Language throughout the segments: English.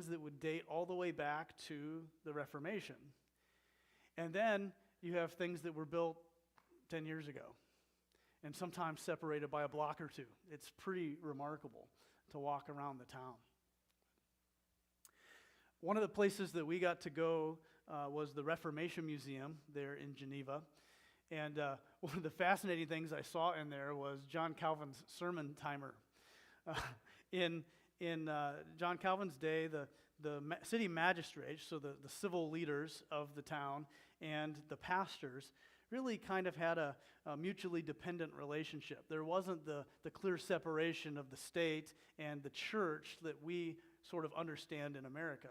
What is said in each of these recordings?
things that would date all the way back to the Reformation. And then you have things that were built 10 years ago, and sometimes separated by a block or two. It's pretty remarkable to walk around the town. One of the places that we got to go was the Reformation Museum there in Geneva. And one of the fascinating things I saw in there was John Calvin's sermon timer. In John Calvin's day, the city magistrates, so the civil leaders of the town, and the pastors really kind of had a mutually dependent relationship. There wasn't the clear separation of the state and the church that we sort of understand in America.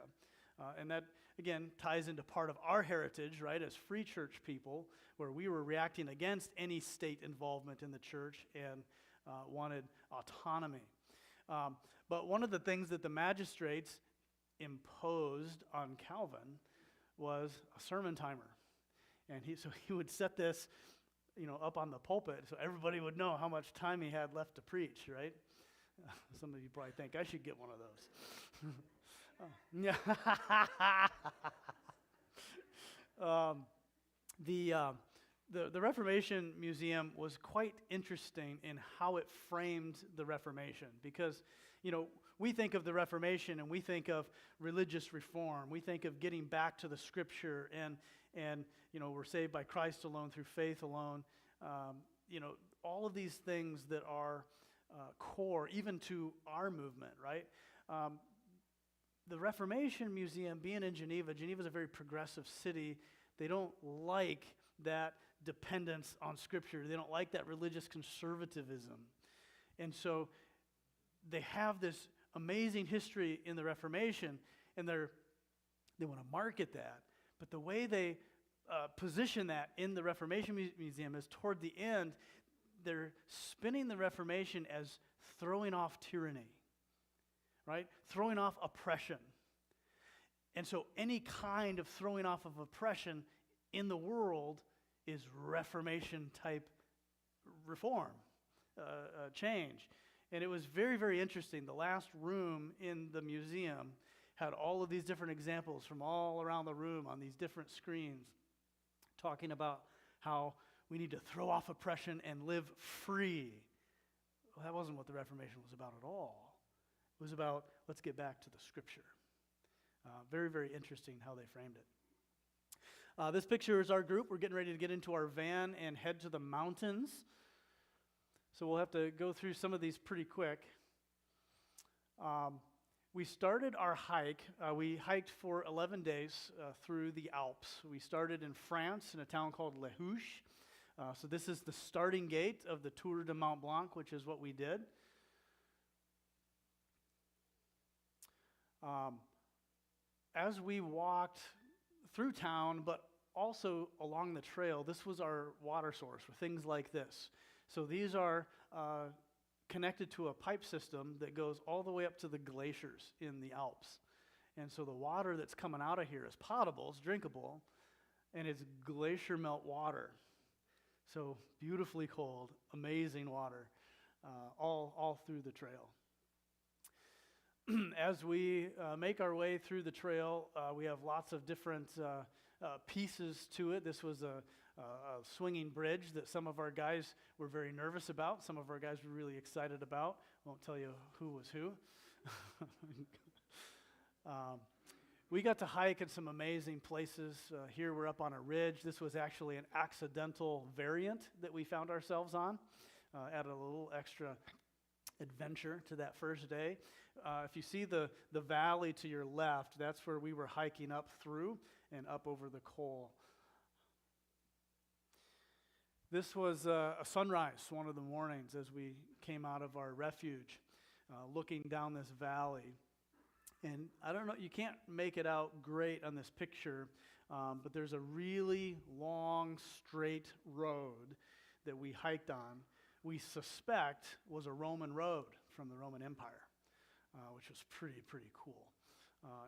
And that, again, ties into part of our heritage, right, as free church people, where we were reacting against any state involvement in the church and wanted autonomy. But one of the things that the magistrates imposed on Calvin was a sermon timer. And he would set this, up on the pulpit so everybody would know how much time he had left to preach, right? Some of you probably think, I should get one of those. The Reformation Museum was quite interesting in how it framed the Reformation, because, we think of the Reformation and we think of religious reform. We think of getting back to the Scripture and we're saved by Christ alone through faith alone. All of these things that are core even to our movement, right? The Reformation Museum, being in Geneva is a very progressive city. They don't like that dependence on Scripture. They don't like that religious conservatism. And so they have this amazing history in the Reformation, and they want to market that. But the way they position that in the Reformation Museum is toward the end, they're spinning the Reformation as throwing off tyranny, right? Throwing off oppression. And so any kind of throwing off of oppression in the world is Reformation-type reform, change. And it was very, very interesting. The last room in the museum had all of these different examples from all around the room on these different screens, talking about how we need to throw off oppression and live free. Well, that wasn't what the Reformation was about at all. It was about, let's get back to the Scripture. Very, very interesting how they framed it. This picture is our group. We're getting ready to get into our van and head to the mountains. So we'll have to go through some of these pretty quick. We started our hike. We hiked for 11 days through the Alps. We started in France in a town called Les Houches. So this is the starting gate of the Tour de Mont Blanc, which is what we did. As we walked through town, but also along the trail, this was our water source for things like this. So these are connected to a pipe system that goes all the way up to the glaciers in the Alps. And so the water that's coming out of here is potable, it's drinkable, and it's glacier melt water. So beautifully cold, amazing water, all through the trail. As we make our way through the trail, we have lots of different pieces to it. This was a swinging bridge that some of our guys were very nervous about. Some of our guys were really excited about. Won't tell you who was who. We got to hike in some amazing places. Here we're up on a ridge. This was actually an accidental variant that we found ourselves on. Added a little extra adventure to that first day. If you see the valley to your left, that's where we were hiking up through and up over the col. This was a sunrise one of the mornings as we came out of our refuge, looking down this valley. And I don't know, you can't make it out great on this picture, but there's a really long, straight road that we hiked on. We suspect was a Roman road from the Roman Empire, which was pretty cool.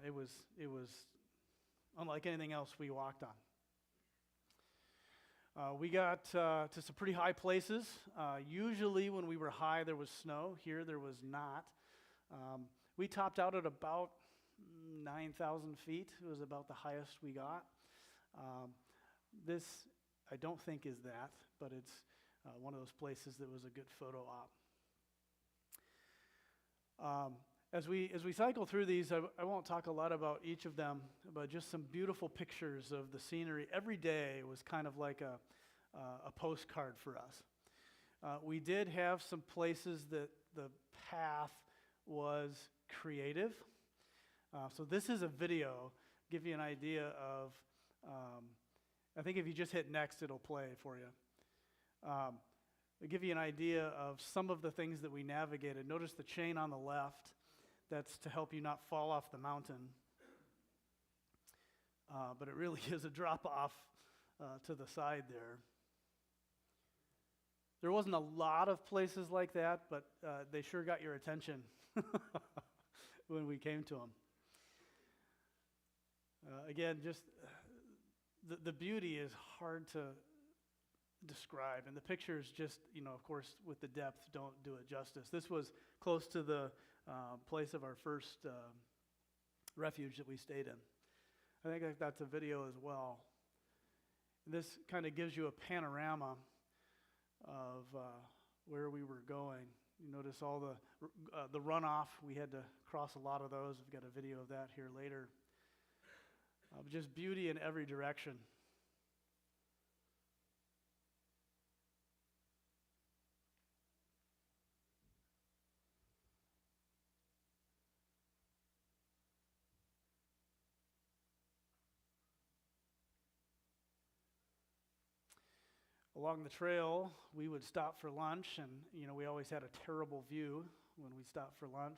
It was unlike anything else we walked on. We got to some pretty high places. Usually when we were high, there was snow. Here, there was not. We topped out at about 9,000 feet. It was about the highest we got. This, I don't think, is that, but it's one of those places that was a good photo op. As we cycle through these, I won't talk a lot about each of them, but just some beautiful pictures of the scenery. Every day was kind of like a postcard for us. We did have some places that the path was creative. So this is a video, give you an idea of, I think if you just hit next, it'll play for you. It'll give you an idea of some of the things that we navigated. Notice the chain on the left. That's to help you not fall off the mountain. But it really is a drop off to the side there. There wasn't a lot of places like that, but they sure got your attention when we came to them. Again, just the beauty is hard to describe, and the pictures just, of course, with the depth, don't do it justice. This was close to the place of our first refuge that we stayed in. I think that's a video as well. This kind of gives you a panorama of where we were going. You notice all the runoff. We had to cross a lot of those. We've got a video of that here later. Just beauty in every direction. Along the trail, we would stop for lunch, and we always had a terrible view when we stopped for lunch.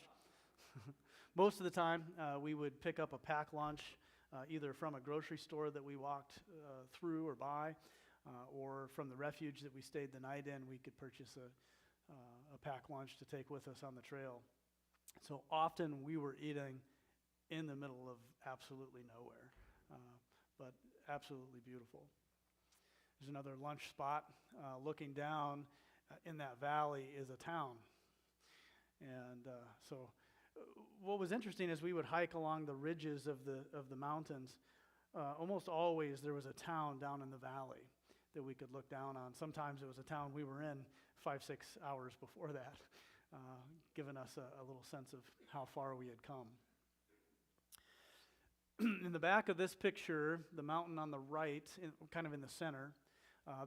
Most of the time, we would pick up a pack lunch, either from a grocery store that we walked through or by, or from the refuge that we stayed the night in. We could purchase a pack lunch to take with us on the trail. So often we were eating in the middle of absolutely nowhere, but absolutely beautiful. There's another lunch spot. Looking down in that valley is a town. And so what was interesting is we would hike along the ridges of the mountains. Almost always there was a town down in the valley that we could look down on. Sometimes it was a town we were in 5-6 hours before that, giving us a little sense of how far we had come. In the back of this picture, the mountain on the right, kind of in the center,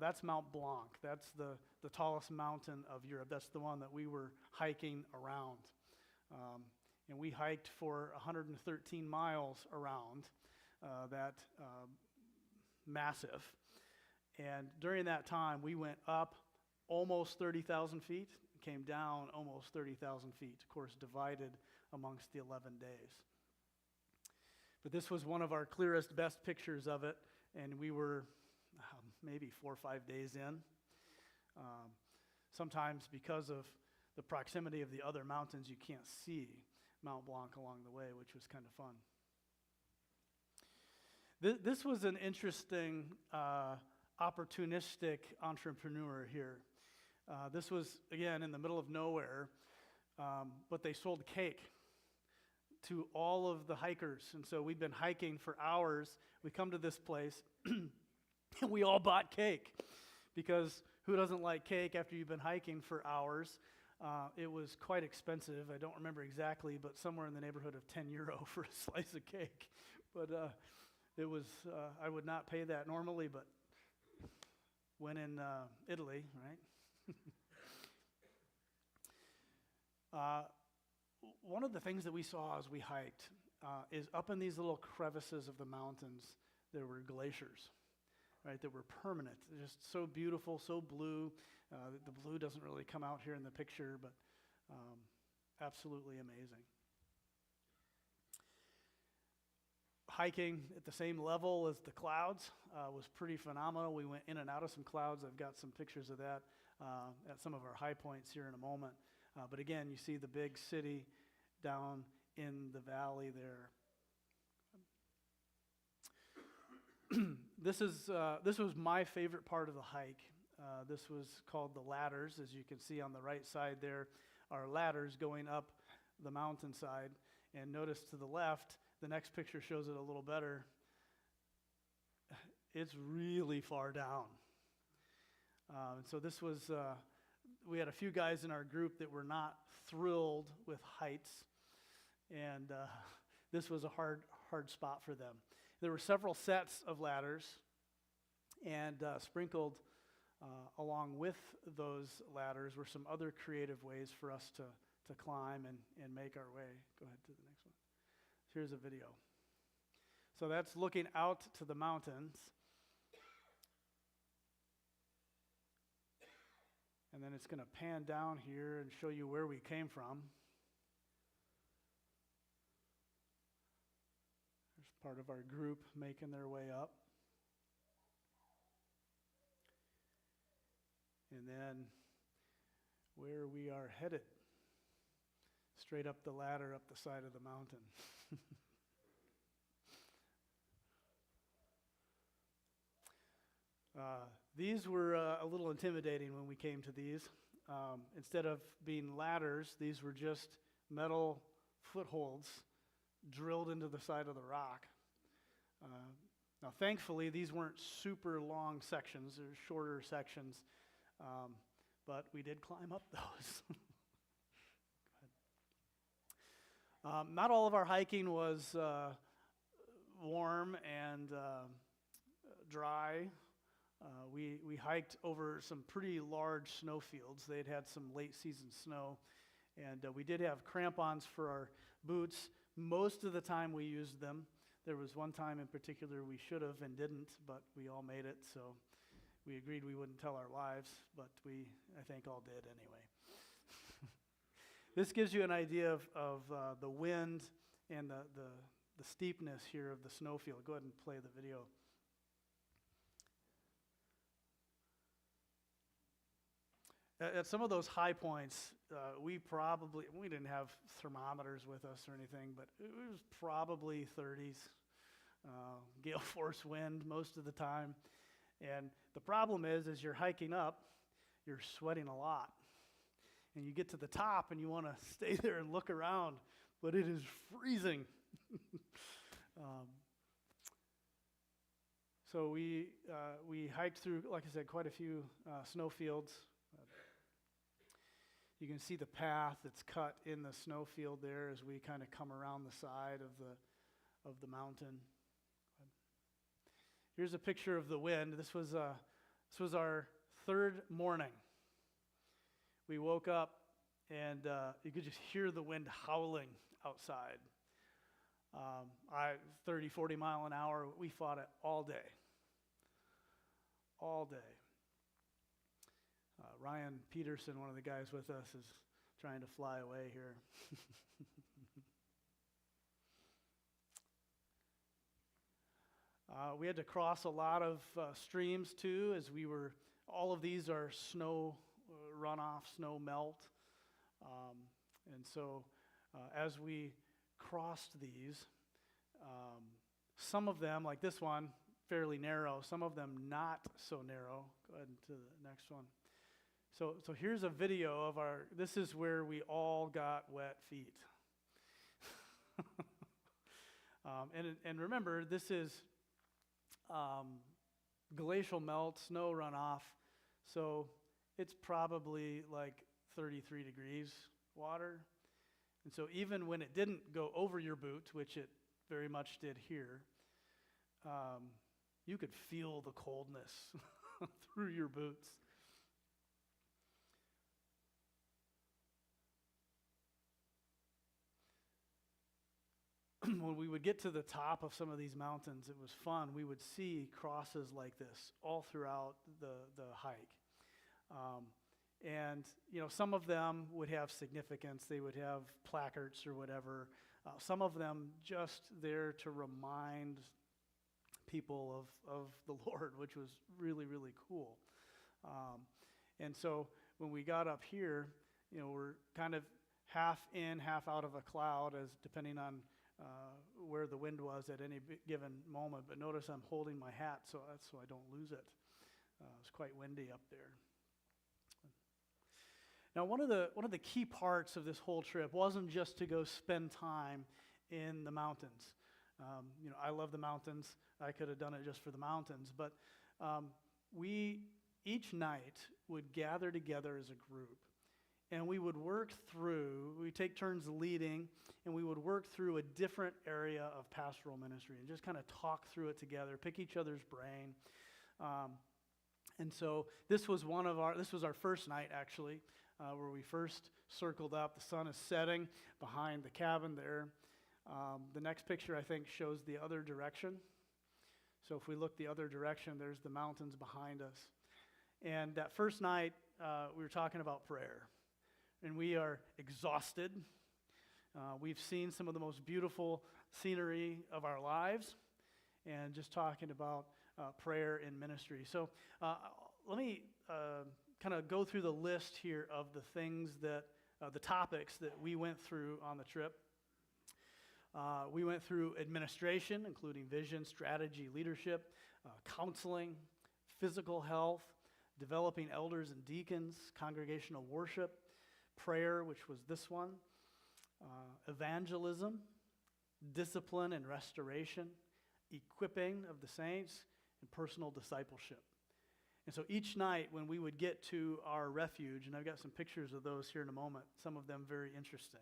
that's Mount Blanc. That's the tallest mountain of Europe. That's the one that we were hiking around. And we hiked for 113 miles around that massive. And during that time, we went up almost 30,000 feet, came down almost 30,000 feet, of course, divided amongst the 11 days. But this was one of our clearest, best pictures of it, and we were maybe 4 or 5 days in. Sometimes because of the proximity of the other mountains, you can't see Mount Blanc along the way, which was kind of fun. This was an interesting, opportunistic entrepreneur here. This was, again, in the middle of nowhere, but they sold cake to all of the hikers. And so we'd been hiking for hours. We come to this place, and we all bought cake, because who doesn't like cake after you've been hiking for hours? It was quite expensive. I don't remember exactly, but somewhere in the neighborhood of 10 euro for a slice of cake. But it was, I would not pay that normally, but when in Italy, right? One of the things that we saw as we hiked is up in these little crevices of the mountains, there were glaciers, right, that were permanent. They're just so beautiful, so blue. The blue doesn't really come out here in the picture, but absolutely amazing. Hiking at the same level as the clouds was pretty phenomenal. We went in and out of some clouds. I've got some pictures of that at some of our high points here in a moment. But again, you see the big city down in the valley there. This was my favorite part of the hike. This was called the ladders. As you can see on the right side there are ladders going up the mountainside. And notice to the left, the next picture shows it a little better. It's really far down. And so this was, we had a few guys in our group that were not thrilled with heights, and this was a hard spot for them. There were several sets of ladders, and sprinkled along with those ladders were some other creative ways for us to climb and make our way. Go ahead to the next one. Here's a video. So that's looking out to the mountains. And then it's going to pan down here and show you where we came from. There's part of our group making their way up. And then where we are headed. Straight up the ladder, up the side of the mountain. These were a little intimidating when we came to these. Instead of being ladders, these were just metal footholds drilled into the side of the rock. Now, thankfully, these weren't super long sections. They're shorter sections, but we did climb up those. Not all of our hiking was warm and dry. We hiked over some pretty large snow fields. They'd had some late season snow, and we did have crampons for our boots. Most of the time we used them. There was one time in particular we should have and didn't, but we all made it, so we agreed we wouldn't tell our wives, but we, I think, all did anyway. This gives you an idea of the wind and the steepness here of the snowfield. Go ahead and play the video. At some of those high points, we didn't have thermometers with us or anything, but it was probably 30s, gale force wind most of the time. And the problem is, as you're hiking up, you're sweating a lot. And you get to the top and you want to stay there and look around, but it is freezing. So we hiked through, like I said, quite a few snow fields. You can see the path that's cut in the snow field there as we kind of come around the side of the mountain. Here's a picture of the wind. This was our third morning. We woke up and you could just hear the wind howling outside. 30, 40 mile an hour. We fought it all day. All day. Ryan Peterson, one of the guys with us, is trying to fly away here. We had to cross a lot of streams too, as all of these are snow runoff, snow melt. And so as we crossed these, some of them, like this one, fairly narrow, some of them not so narrow. Go ahead to the next one. So here's a video of this is where we all got wet feet. And remember, this is glacial melt, snow runoff, so it's probably like 33 degrees water. And so even when it didn't go over your boot, which it very much did here, you could feel the coldness through your boots. When we would get to the top of some of these mountains, it was fun. We would see crosses like this all throughout the hike. And, some of them would have significance. They would have placards or whatever. Some of them just there to remind people of the Lord, which was really, really cool. And so when we got up here, we're kind of half in, half out of a cloud, as depending on where the wind was at any given moment. But notice I'm holding my hat so I don't lose it. It's quite windy up there. Now, one of the key parts of this whole trip wasn't just to go spend time in the mountains. I love the mountains. I could have done it just for the mountains. But we, each night, would gather together as a group. And we would we'd take turns leading, and we would work through a different area of pastoral ministry and just kind of talk through it together, pick each other's brain. And so this was our first night, actually, where we first circled up. The sun is setting behind the cabin there. The next picture, I think, shows the other direction. So if we look the other direction, there's the mountains behind us. And that first night, we were talking about prayer. And we are exhausted. We've seen some of the most beautiful scenery of our lives, and just talking about prayer in ministry. So let me kind of go through the list here of the things the topics that we went through on the trip. We went through administration, including vision, strategy, leadership, counseling, physical health, developing elders and deacons, congregational worship, prayer, which was this one, evangelism, discipline and restoration, equipping of the saints, and personal discipleship. And so each night when we would get to our refuge, and I've got some pictures of those here in a moment, some of them very interesting,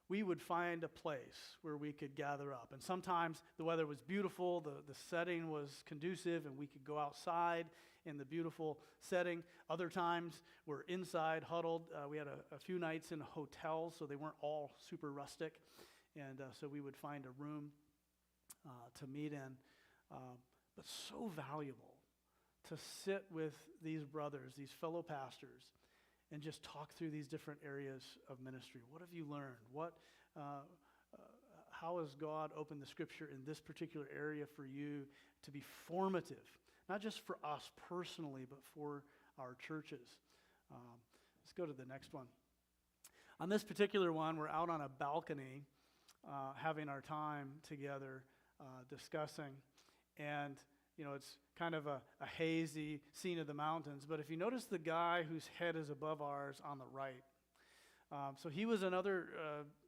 we would find a place where we could gather up. And sometimes the weather was beautiful, the setting was conducive, and we could go outside in the beautiful setting. Other times we're inside, huddled. We had a few nights in hotels, so they weren't all super rustic. And so we would find a room to meet in. But so valuable to sit with these brothers, these fellow pastors, and just talk through these different areas of ministry. What have you learned? How has God opened the Scripture in this particular area for you to be formative, not just for us personally, but for our churches? Let's go to the next one. On this particular one, we're out on a balcony having our time together discussing, and it's kind of a hazy scene of the mountains, but if you notice the guy whose head is above ours on the right, so he was another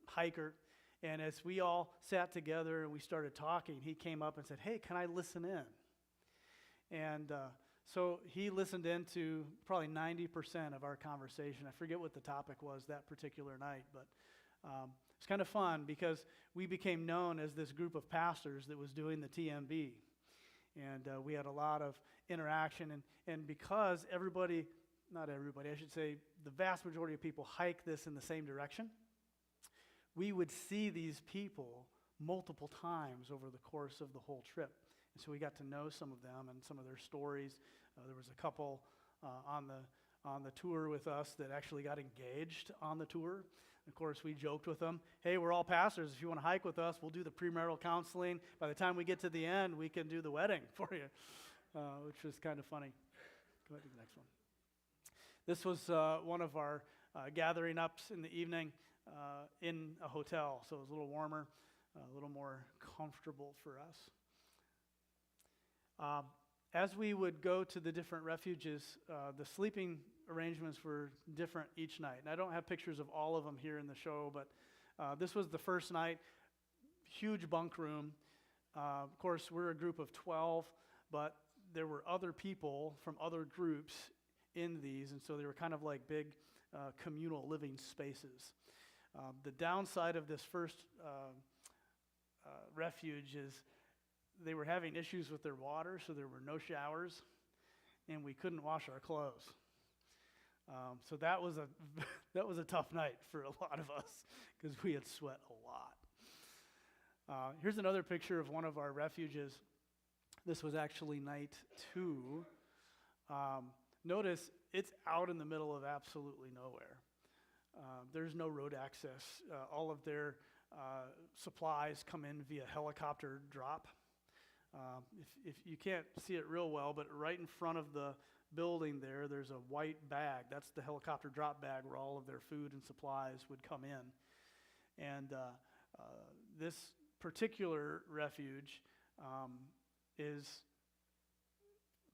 hiker, and as we all sat together and we started talking, he came up and said, "Hey, can I listen in?" And so he listened into probably 90% of our conversation. I forget what the topic was that particular night, but it's kind of fun because we became known as this group of pastors that was doing the TMB. And we had a lot of interaction, and because not everybody, I should say, the vast majority of people hike this in the same direction, we would see these people multiple times over the course of the whole trip. And so we got to know some of them and some of their stories. There was a couple on the tour with us that actually got engaged on the tour. Of course, we joked with them, "Hey, we're all pastors. If you want to hike with us, we'll do the premarital counseling. By the time we get to the end, we can do the wedding for you," which was kind of funny. Go ahead to the next one. This was one of our gathering ups in the evening in a hotel, so it was a little warmer, a little more comfortable for us. As we would go to the different refuges, the sleeping arrangements were different each night. And I don't have pictures of all of them here in the show, but this was the first night, huge bunk room. Of course, we're a group of 12, but there were other people from other groups in these, and so they were kind of like big communal living spaces. The downside of this first refuge is they were having issues with their water, so there were no showers, and we couldn't wash our clothes. So that was a tough night for a lot of us because we had sweat a lot. Here's another picture of one of our refuges. This was actually night 2. Notice it's out in the middle of absolutely nowhere. There's no road access. All of their supplies come in via helicopter drop. If you can't see it real well, but right in front of the building there's a white bag. That's the helicopter drop bag where all of their food and supplies would come in. And this particular refuge is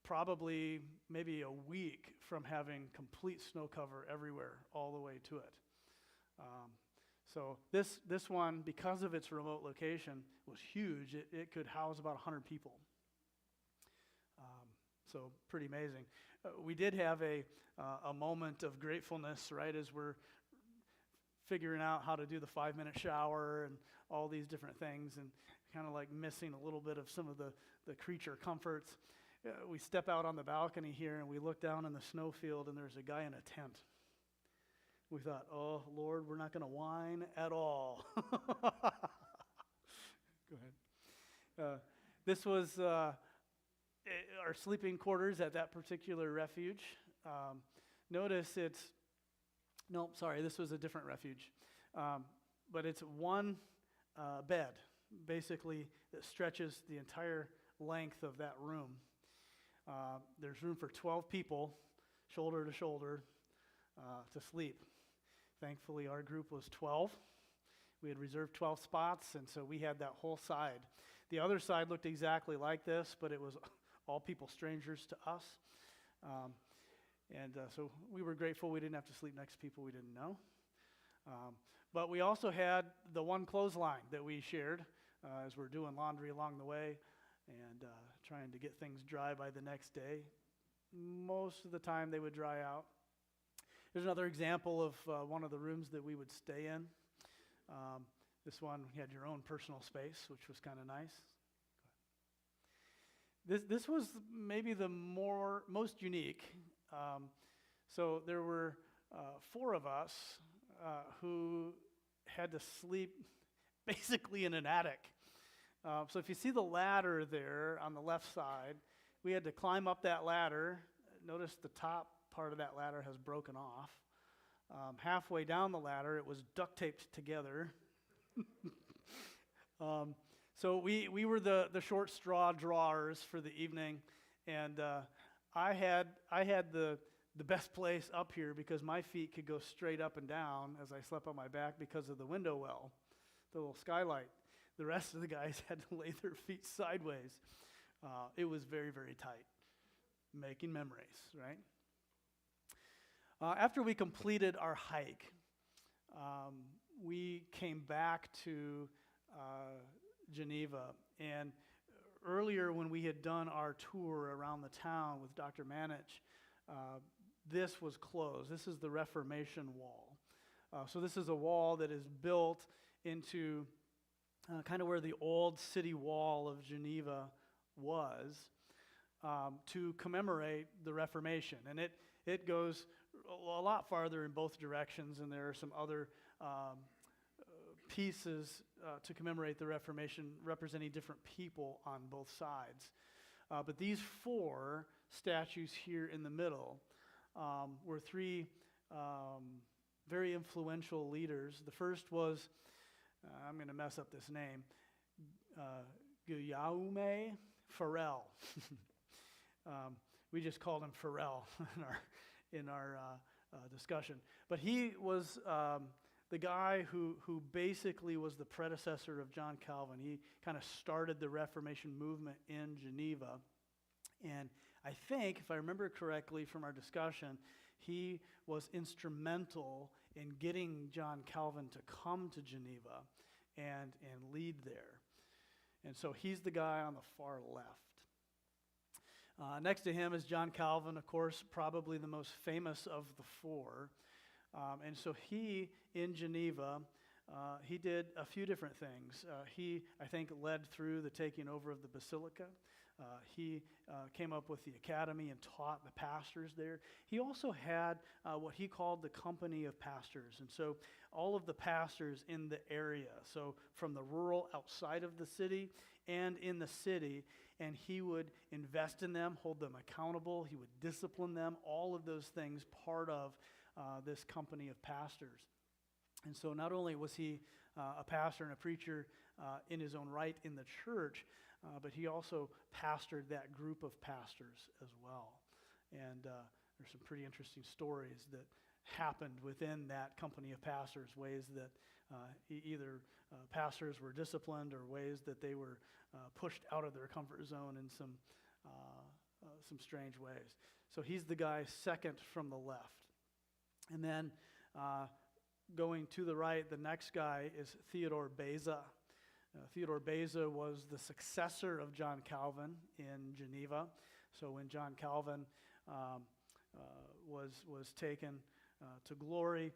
probably maybe a week from having complete snow cover everywhere all the way to it. So this one, because of its remote location, was huge. It could house about 100 people. So pretty amazing. We did have a moment of gratefulness, right, as we're figuring out how to do the 5-minute shower and all these different things, and kind of like missing a little bit of some of the creature comforts. We step out on the balcony here and we look down in the snowfield, and there's a guy in a tent. We thought, oh, Lord, we're not going to whine at all. Go ahead. This was our sleeping quarters at that particular refuge. Notice this was a different refuge. But it's one bed, basically, that stretches the entire length of that room. There's room for 12 people, shoulder to shoulder, to sleep. Thankfully, our group was 12. We had reserved 12 spots, and so we had that whole side. The other side looked exactly like this, but it was all people strangers to us. So we were grateful we didn't have to sleep next to people we didn't know. But we also had the one clothesline that we shared as we're doing laundry along the way and trying to get things dry by the next day. Most of the time they would dry out. There's another example of one of the rooms that we would stay in. This one, you had your own personal space, which was kind of nice. This was maybe the most unique. So there were 4 of us who had to sleep basically in an attic. So if you see the ladder there on the left side, we had to climb up that ladder. Notice the top part of that ladder has broken off. Halfway down the ladder, it was duct taped together. So we were the short straw drawers for the evening, and I had the best place up here because my feet could go straight up and down as I slept on my back because of the window well, the little skylight. The rest of the guys had to lay their feet sideways. It was very, very tight. Making memories, right? After we completed our hike, we came back to Geneva, and earlier when we had done our tour around the town with Dr. Manich, this was closed. This is the Reformation Wall. So this is a wall that is built into kind of where the old city wall of Geneva was to commemorate the Reformation. And it goes a lot farther in both directions, and there are some other pieces to commemorate the Reformation representing different people on both sides. But these 4 statues here in the middle were 3 very influential leaders. The first was, I'm going to mess up this name, Guillaume Farel. We just called him Farel in our discussion. But he was the guy who basically was the predecessor of John Calvin. He kind of started the Reformation movement in Geneva. And I think, if I remember correctly from our discussion, he was instrumental in getting John Calvin to come to Geneva and lead there. And so he's the guy on the far left. Next to him is John Calvin, of course, probably the most famous of the 4. And so he, in Geneva, he did a few different things. He, I think, led through the taking over of the basilica. He came up with the academy and taught the pastors there. He also had what he called the company of pastors. And so all of the pastors in the area, so from the rural outside of the city and in the city, and he would invest in them, hold them accountable, he would discipline them, all of those things part of this company of pastors. And so not only was he a pastor and a preacher in his own right in the church, but he also pastored that group of pastors as well. And there's some pretty interesting stories that happened within that company of pastors, ways that either pastors were disciplined or ways that they were pushed out of their comfort zone in some strange ways. So he's the guy second from the left. And then going to the right, the next guy is Theodore Beza. Theodore Beza was the successor of John Calvin in Geneva. So when John Calvin was taken to glory,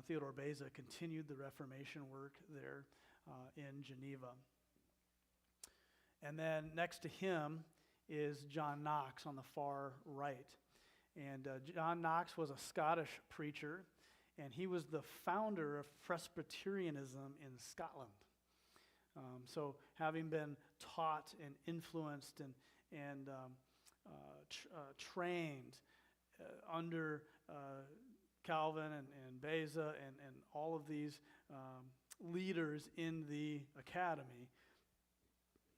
Theodore Beza continued the Reformation work there in Geneva. And then next to him is John Knox on the far right. And John Knox was a Scottish preacher, and he was the founder of Presbyterianism in Scotland. So having been taught and influenced and trained under Calvin and Beza and all of these leaders in the academy,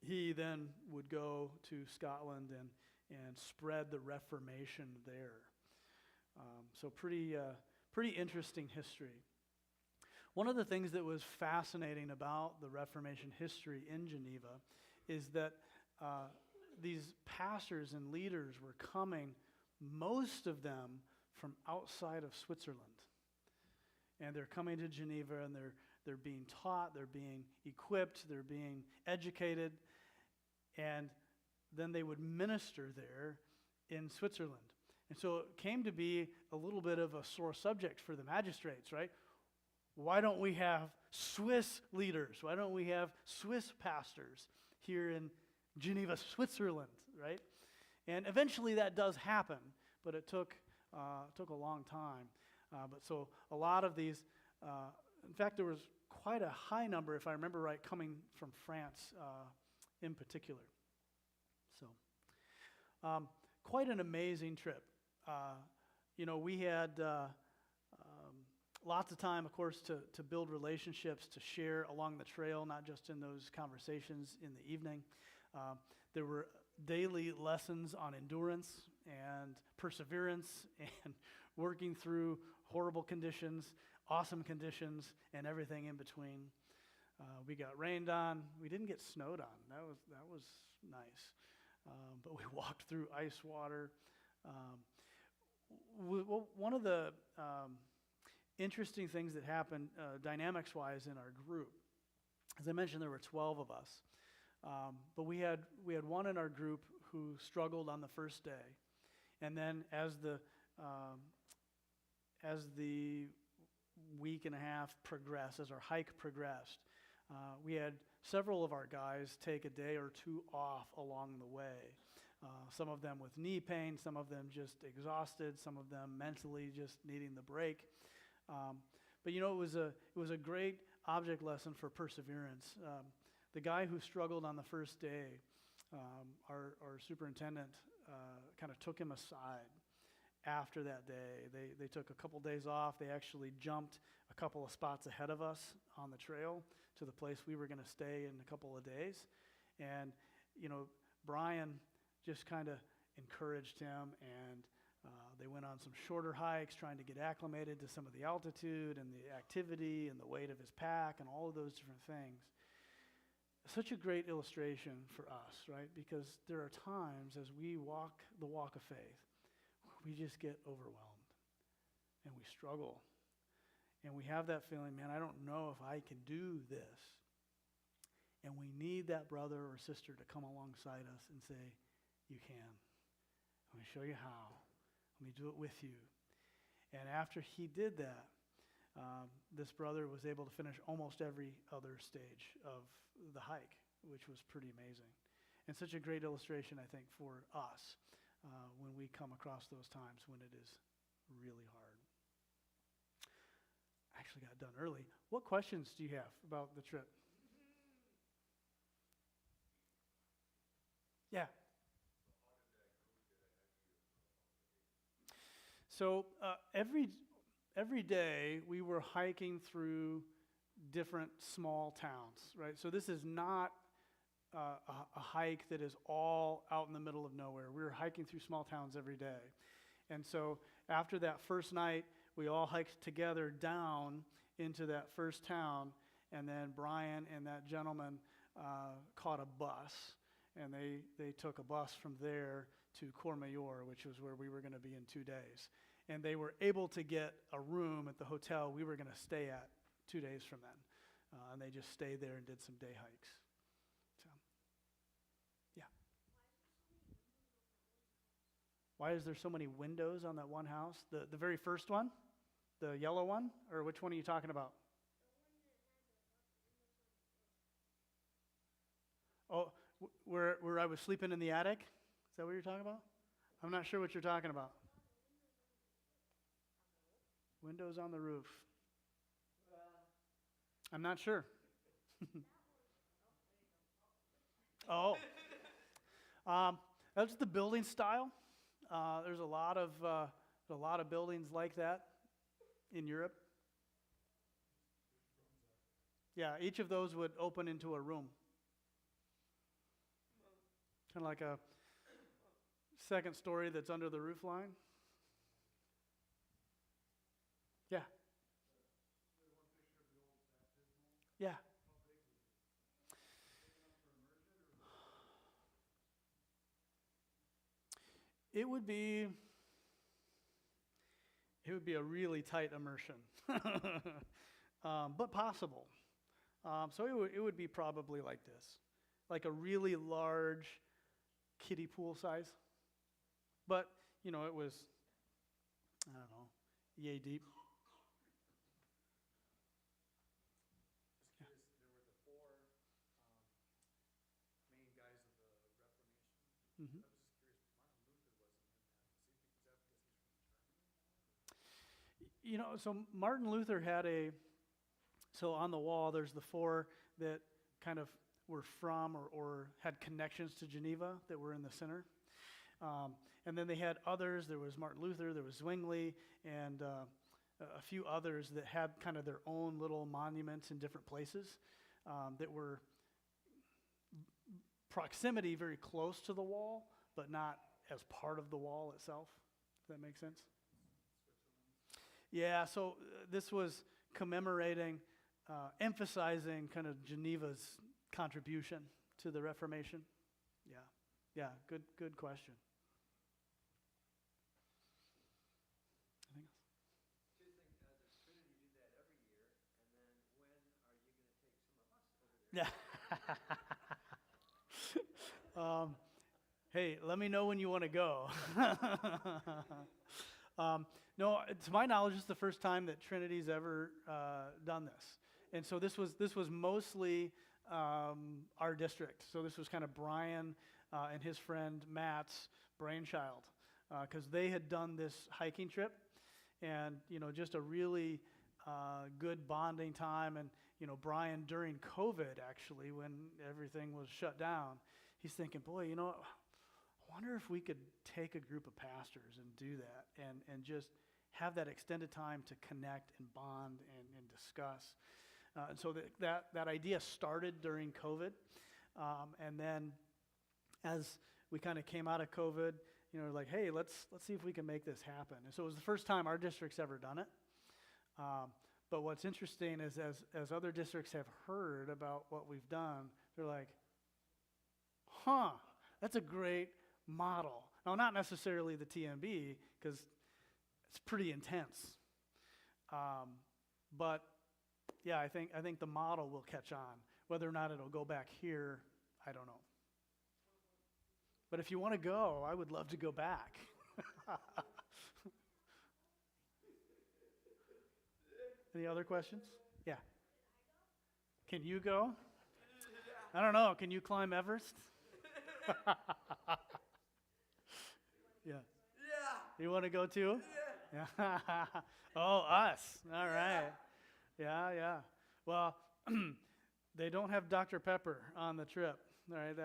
he then would go to Scotland and spread the Reformation there. So pretty interesting history. One of the things that was fascinating about the Reformation history in Geneva is that these pastors and leaders were coming, most of them from outside of Switzerland. And they're coming to Geneva, and they're being taught, they're being equipped, they're being educated, and then they would minister there in Switzerland. And so it came to be a little bit of a sore subject for the magistrates, right? Why don't we have Swiss leaders? Why don't we have Swiss pastors here in Geneva, Switzerland, right? And eventually that does happen, but it took a long time. But so a lot of these, in fact, there was quite a high number, if I remember right, coming from France in particular. So quite an amazing trip. We had lots of time, of course, to build relationships, to share along the trail, not just in those conversations in the evening. There were daily lessons on endurance and perseverance and working through horrible conditions, awesome conditions, and everything in between. We got rained on. We didn't get snowed on. That was nice. But we walked through ice water. One of the interesting things that happened dynamics-wise in our group, as I mentioned, there were 12 of us. But we had one in our group who struggled on the first day. And then as the week and a half progressed, as our hike progressed, we had several of our guys take a day or two off along the way. Some of them with knee pain, some of them just exhausted, some of them mentally just needing the break. But it was a great object lesson for perseverance. The guy who struggled on the first day, our superintendent kind of took him aside after that day. They took a couple days off. They actually jumped a couple of spots ahead of us on the trail to the place we were going to stay in a couple of days. And, Brian just kind of encouraged him, and they went on some shorter hikes trying to get acclimated to some of the altitude and the activity and the weight of his pack and all of those different things. Such a great illustration for us, right? Because there are times as we walk the walk of faith, we just get overwhelmed and we struggle. And we have that feeling, man, I don't know if I can do this. And we need that brother or sister to come alongside us and say, you can. Let me show you how. Let me do it with you. And after he did that, this brother was able to finish almost every other stage of the hike, which was pretty amazing. And such a great illustration, I think, for us when we come across those times when it is really hard. I actually got done early. What questions do you have about the trip? Yeah. So every day we were hiking through different small towns, right? So this is not a hike that is all out in the middle of nowhere. We were hiking through small towns every day. And so after that first night, we all hiked together down into that first town, and then Brian and that gentleman caught a bus, and they took a bus from there to Courmayeur, which was where we were going to be in 2 days. and they were able to get a room at the hotel we were going to stay at 2 days from then. And they just stayed there and did some day hikes. So, yeah. Why is there so many windows on that one house? The very first one? The yellow one? Or which one are you talking about? Oh, where I was sleeping in the attic? Is that what you're talking about? I'm not sure what you're talking about. Windows on the roof. I'm not sure. Oh, that's the building style. There's a lot of buildings like that in Europe. Yeah, each of those would open into a room. Kind of like a second story that's under the roof line. Yeah. Yeah. It would be a really tight immersion, but possible. So it would be probably like this, like a really large kiddie pool size. But, it was, I don't know, yay deep. Just curious, there were the four main guys of the Reformation. Mm-hmm. I was just curious, Martin Luther wasn't in that. Is that because he's from Germany? So Martin Luther had so on the wall there's the four that kind of were from or had connections to Geneva that were in the center. And then they had others. There was Martin Luther, there was Zwingli, and a few others that had kind of their own little monuments in different places that were proximity very close to the wall, but not as part of the wall itself. Does that make sense? Yeah, so this was commemorating, emphasizing kind of Geneva's contribution to the Reformation. Yeah, good question. Anything else? The Trinity do that every year, and then when are you going to take some of us over there? Yeah. Hey, let me know when you want to go. No, to my knowledge, it's the first time that Trinity's ever done this, and so this was mostly our district. So this was kind of Brian and his friend Matt's brainchild, because they had done this hiking trip, and just a really good bonding time. And Brian, during COVID, actually, when everything was shut down, he's thinking, boy, I wonder if we could take a group of pastors and do that, and just have that extended time to connect and bond and discuss. And so that idea started during COVID, and then as we kind of came out of COVID, like, hey, let's see if we can make this happen. And so it was the first time our district's ever done it. But what's interesting is as other districts have heard about what we've done, they're like, that's a great model. Now, not necessarily the TMB, because it's pretty intense. But yeah, I think the model will catch on. Whether or not it'll go back here, I don't know. But if you want to go, I would love to go back. Any other questions? Yeah. Can you go? I don't know. Can you climb Everest? Yeah. You want to go too? Yeah. Oh, us. All right. Yeah. Well, they don't have Dr. Pepper on the trip. All right.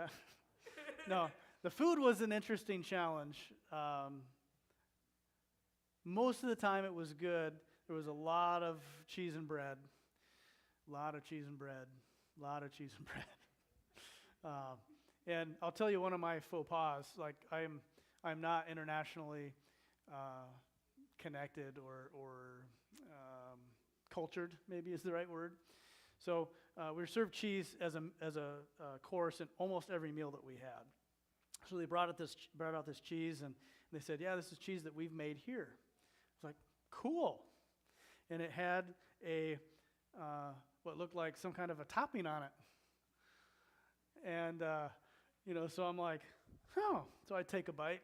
No, the food was an interesting challenge. Most of the time it was good. There was a lot of cheese and bread. And I'll tell you one of my faux pas. Like I'm not internationally connected or cultured, maybe is the right word. So we were served cheese as a course in almost every meal that we had. So they brought out this cheese, and they said, yeah, this is cheese that we've made here. was like, cool. And it had what looked like some kind of a topping on it. And, so I'm like, oh. So I take a bite.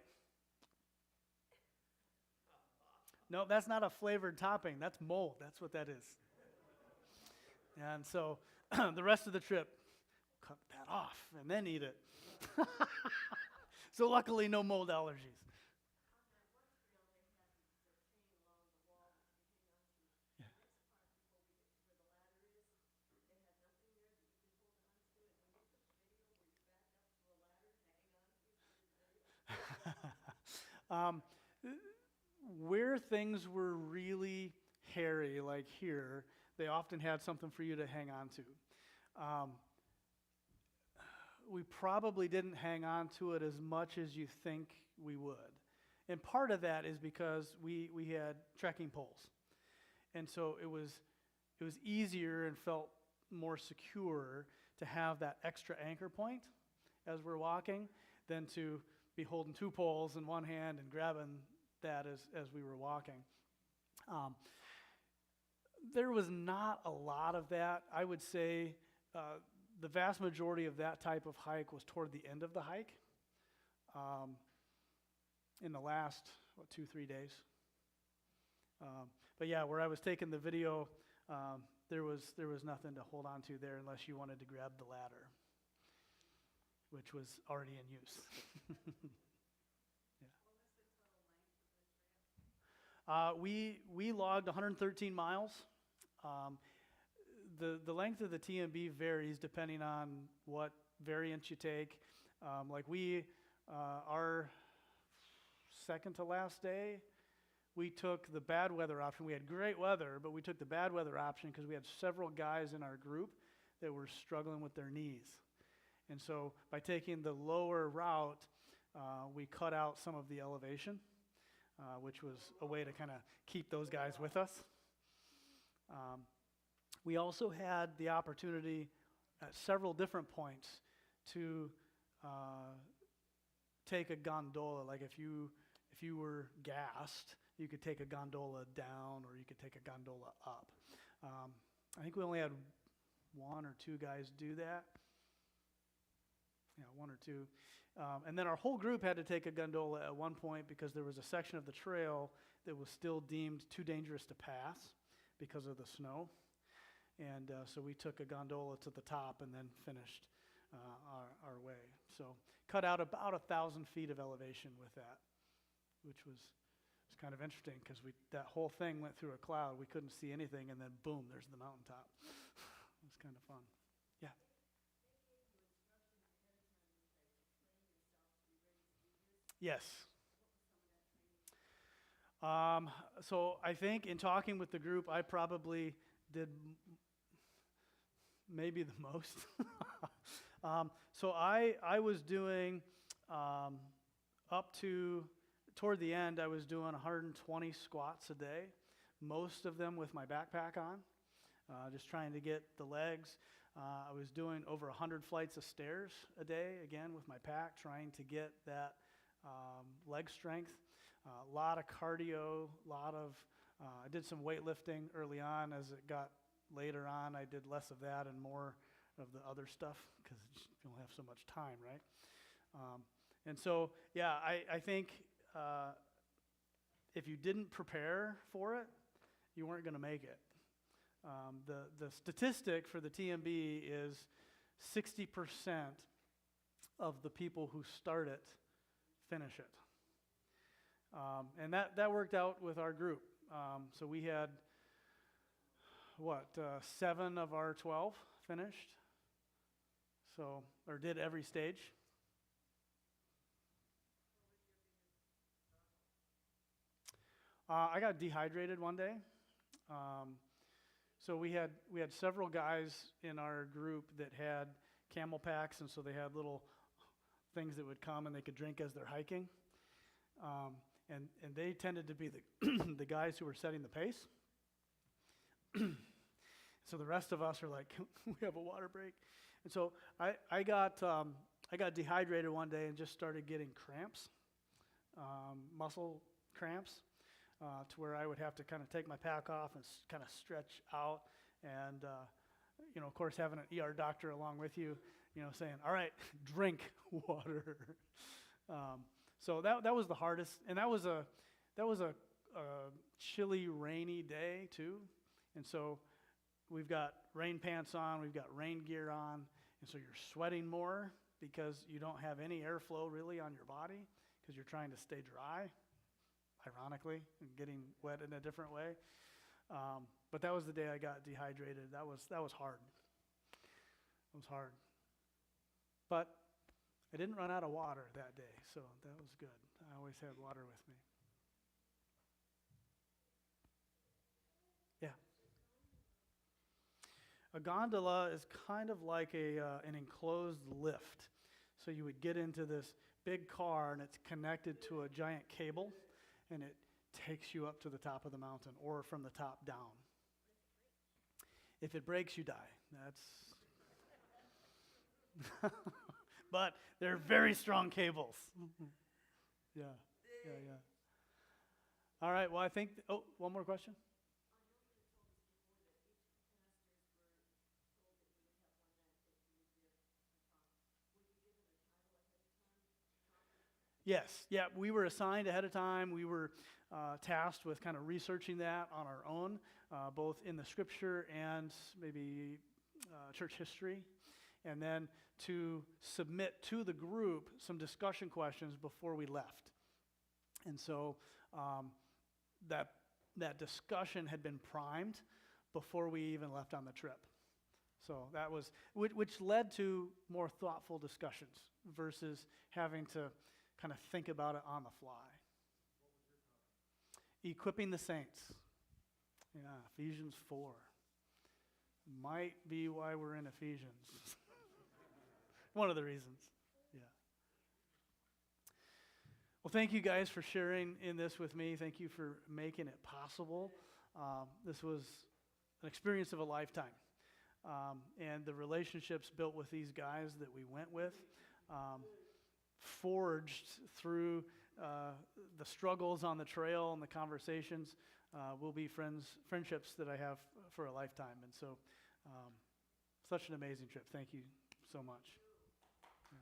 No, that's not a flavored topping. That's mold. That's what that is. And so the rest of the trip, cut that off and then eat it. So luckily, no mold allergies. Um, where things were really hairy, like here, they often had something for you to hang on to. We probably didn't hang on to it as much as you think we would. And part of that is because we had trekking poles. And so it was easier and felt more secure to have that extra anchor point as we're walking than to be holding two poles in one hand and grabbing that as we were walking. There was not a lot of that. I would say the vast majority of that type of hike was toward the end of the hike, in the last, 2-3 days. But yeah, where I was taking the video, there was nothing to hold on to there unless you wanted to grab the ladder, which was already in use. Yeah. We logged 113 miles. The length of the TMB varies depending on what variant you take. Our second to last day, we took the bad weather option. We had great weather, but we took the bad weather option because we had several guys in our group that were struggling with their knees. And so by taking the lower route, we cut out some of the elevation, which was a way to kind of keep those guys with us. We also had the opportunity at several different points to take a gondola. Like if you were gassed, you could take a gondola down or you could take a gondola up. I think we only had one or two guys do that. Yeah, one or two. And then our whole group had to take a gondola at one point because there was a section of the trail that was still deemed too dangerous to pass because of the snow. And so we took a gondola to the top and then finished our way. So cut out about 1,000 feet of elevation with that, which was kind of interesting because that whole thing went through a cloud. We couldn't see anything, and then boom, there's the mountaintop. It was kind of fun. Yeah. Yes. So I think in talking with the group, I probably did maybe the most. So I was doing toward the end, I was doing 120 squats a day, most of them with my backpack on, just trying to get the legs. I was doing over 100 flights of stairs a day, again with my pack, trying to get that leg strength. A lot of cardio, I did some weightlifting early on. As it got later on, I did less of that and more of the other stuff because you don't have so much time, right? And so, yeah, I think if you didn't prepare for it, you weren't going to make it. The statistic for the TMB is 60% of the people who start it finish it. And that worked out with our group. So we had, 7 of our 12 finished. Or did every stage. I got dehydrated one day. So we had several guys in our group that had camel packs, and so they had little things that would come and they could drink as they're hiking. And they tended to be the guys who were setting the pace. So the rest of us are like, we have a water break. And so I got dehydrated one day and just started getting cramps, muscle cramps. to where I would have to kind of take my pack off and kind of stretch out. And, of course, having an ER doctor along with you, saying, all right, drink water. So that was the hardest. And that was a chilly, rainy day, too. And so we've got rain pants on, we've got rain gear on, and so you're sweating more because you don't have any airflow really on your body because you're trying to stay dry, ironically, and getting wet in a different way. But that was the day I got dehydrated. That was hard. It was hard. But I didn't run out of water that day, so that was good. I always had water with me. Yeah. A gondola is kind of like an enclosed lift. So you would get into this big car, and it's connected to a giant cable, and it takes you up to the top of the mountain, or from the top down. If it breaks, you die. That's... But they're very strong cables. Yeah. All right, well, I think... one more question? Yes, yeah, we were assigned ahead of time. We were tasked with kind of researching that on our own, both in the scripture and maybe church history, and then to submit to the group some discussion questions before we left. And so that discussion had been primed before we even left on the trip. So that was, which led to more thoughtful discussions versus having to kind of think about it on the fly. Equipping the saints. Yeah, Ephesians 4. Might be why we're in Ephesians. One of the reasons. Yeah. Well, thank you guys for sharing in this with me. Thank you for making it possible. This was an experience of a lifetime. And the relationships built with these guys that we went with, forged through the struggles on the trail and the conversations, will be friendships that I have for a lifetime. And so, such an amazing trip. Thank you so much. Yeah.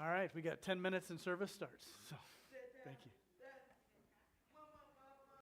All right, we got 10 minutes and service starts. So, thank you.